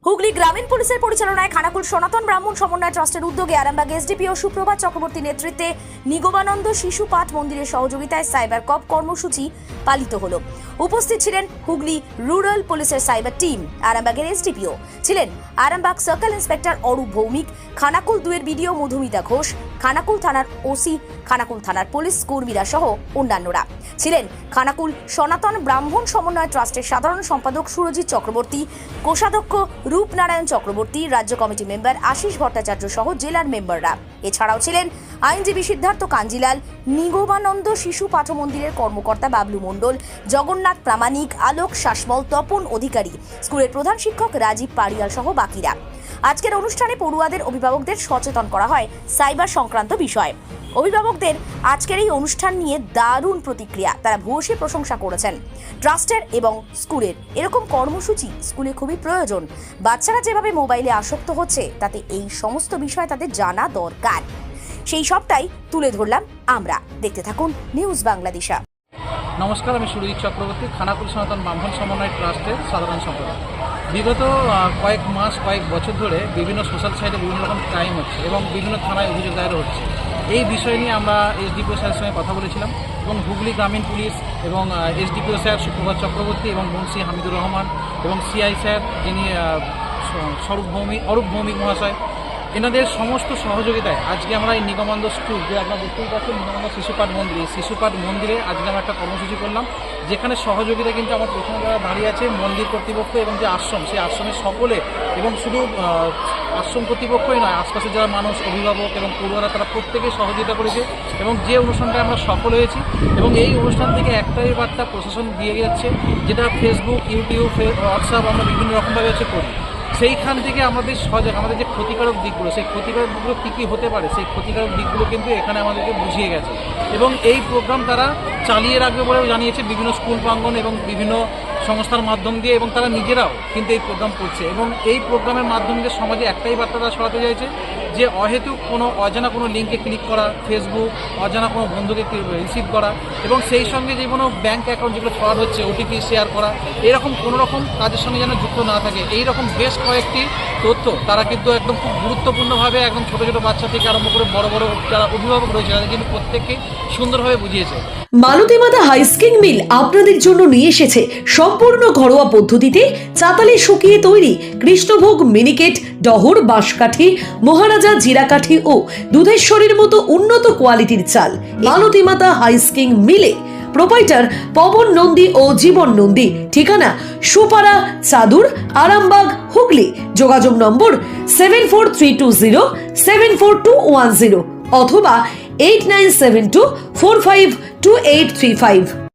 হুগলি গ্রামীণ পুলিশের পরিচালনায় খানাকুল সনাতন ব্রাহ্মণ সমন্বয় ট্রাস্টের উদ্যোগে আরামবাগ এসডিপিও সুপ্রভাত চক্রবর্তী নেতৃত্বে নিগমানন্দ শিশু পাঠ মন্দিরের সহযোগিতায় সাইবার কপ কর্মসূচি পালিত হল। উপস্থিত ছিলেন হুগলি রুরাল পুলিশের সাইবার টিম, আরামবাগের এসডিপিও ছিলেন আরামবাগ সার্কেল ইন্সপেক্টর অরূপ ভৌমিক, খানাকুল 2-এর বিডিও মধুমিতা ঘোষ, খানাকুল থানার ওসি, খানাকুল থানার পুলিশ কর্মীরা সহ অন্যান্যরা ছিলেন। খানাকুল সনাতন ব্রাহ্মণ সমন্বয় ট্রাস্টের সাধারণ সম্পাদক সুরজিৎ চক্রবর্তী, কোষাধ্যক্ষ রূপনারায়ণ চক্রবর্তী, রাজ্য কমিটি মেম্বার আশিস ভট্টাচার্য সহ জেলার মেম্বাররা। এছাড়াও ছিলেন আইনজীবী সিদ্ধার্থ কাঞ্জিলাল, নিগমানন্দ শিশু পাঠ মন্দিরের কর্মকর্তা বাবলু মণ্ডল, জগন্নাথ প্রামাণিক, আলোক শাসমল, তপন অধিকারী, স্কুলের প্রধান শিক্ষক রাজীব পাড়িয়াল সহ বাকিরা। আজকের অনুষ্ঠানে পড়ুয়াদের অভিভাবকদের সচেতন করা হয় সাইবার সংক্রান্ত বিষয়ে। অভিভাবকদের আজকের এই অনুষ্ঠান নিয়ে দারুণ প্রতিক্রিয়া, তারা ভূয়সী প্রশংসা করেছেন। ট্রাস্টের এবং স্কুলের এরকম কর্মসূচি স্কুলে খুবই প্রয়োজন। বাচ্চারা যেভাবে মোবাইলে আসক্ত হচ্ছে তাতে এই সমস্ত বিষয় তাদের জানা দরকার। সেই সবটাই তুলে ধরলাম আমরা। দেখতে থাকুন নিউজ বাংলাদেশা। নমস্কার, আমি সুরজিৎ চক্রবর্তী, খানাকুল সনাতন ব্রাহ্মণ সমন্বয় ট্রাস্টের সাধারণ সম্পাদক। বিগত কয়েক মাস কয়েক বছর ধরে বিভিন্ন সোশ্যাল সাইটে বিভিন্ন রকম ক্রাইম হচ্ছে এবং বিভিন্ন থানায় অভিযোগ দায়ের হচ্ছে। এই বিষয় নিয়ে আমরা এসডিপিও স্যারের সঙ্গে কথা বলেছিলাম এবং হুগলি গ্রামীণ পুলিশ এবং এসডিপিও স্যার সুপ্রভাত চক্রবর্তী এবং বংশী হামিদুর রহমান এবং সিআই স্যার যিনি অরূপ ভৌমিক মহাশয়, এনাদের সমস্ত সহযোগিতায় আজকে আমরা এই নিগমানন্দ স্কুল, যে আপনারা দেখতেই পাচ্ছেন নিগমানন্দ শিশুপাঠ মন্দিরে আজকে আমরা একটা কর্মসূচি করলাম, যেখানে সহযোগিতা কিন্তু আমার প্রথমে যারা দাঁড়িয়ে আছে মন্দির কর্তৃপক্ষ এবং যে আশ্রম, সেই আশ্রমের সকলে, এবং শুধু আশ্রম কর্তৃপক্ষই নয়, আশপাশে যারা মানুষ, অভিভাবক এবং পড়ুয়ারা, তারা প্রত্যেকেই সহযোগিতা করেছে এবং যে অনুষ্ঠানটা আমরা সফল হয়েছি। এবং এই অনুষ্ঠান থেকে একটাই বার্তা প্রশাসন দিয়ে যাচ্ছে, যেটা ফেসবুক, ইউটিউব, হোয়াটসঅ্যাপ আমরা বিভিন্ন রকমভাবে করি, সেইখান থেকে আমাদের যে ক্ষতিকারক দিকগুলো, সেই ক্ষতিকারক দিকগুলো কী কী হতে পারে, সেই ক্ষতিকারক দিকগুলো কিন্তু এখানে আমাদেরকে বুঝিয়ে গেছে এবং এই প্রোগ্রাম তারা চালিয়ে রাখবে বলেও জানিয়েছে বিভিন্ন স্কুল প্রাঙ্গণ এবং বিভিন্ন সংস্থার মাধ্যম দিয়ে, এবং তারা নিজেরাও কিন্তু এই প্রোগ্রাম করছে। এবং এই প্রোগ্রামের মাধ্যমে যে সমাজে একটাই বার্তা তারা ছড়াতে চাইছে যে অহেতুক কোনো অজানা কোনো লিঙ্কে ক্লিক করা, ফেসবুক, অজানা কোনো বন্ধুকে রিসিভ করা এবং সেই সঙ্গে যে কোনো ব্যাঙ্ক অ্যাকাউন্ট যেগুলো ফ্রড হচ্ছে, ওটিপি শেয়ার করা, এরকম কোনো রকম কাজের সঙ্গে যেন যুক্ত না থাকে। এইরকম বেশ কয়েকটি তথ্য তারা কিন্তু একদম খুব গুরুত্বপূর্ণভাবে একদম ছোটো ছোটো বাচ্চা থেকে আরম্ভ করে বড় বড় যারা অভিভাবক রয়েছে তাদের কিন্তু প্রত্যেককে সুন্দরভাবে বুঝিয়েছে। মালতী মাতা হাইস্কিং মিল আপনাদের জন্য নিয়ে এসেছে সম্পূর্ণ ঘরোয়া পদ্ধতিতে চাতালে শুকিয়ে তৈরি কৃষ্ণভোগ মিনিকেট, ডহর, বাঁশকাঠি, মহারাজা জিরাকাঠি ও দুধেশ্বরীর মতো উন্নত কোয়ালিটির চাল। মালতী মাতা হাইস্কিং মিলে প্রোপাইটার পবন নন্দী ও জীবন নন্দী। ঠিকানা সুপারা, চাদুর, আরামবাগ, হুগলি। যোগাযোগ নম্বর 7432074210 অথবা 8972452835।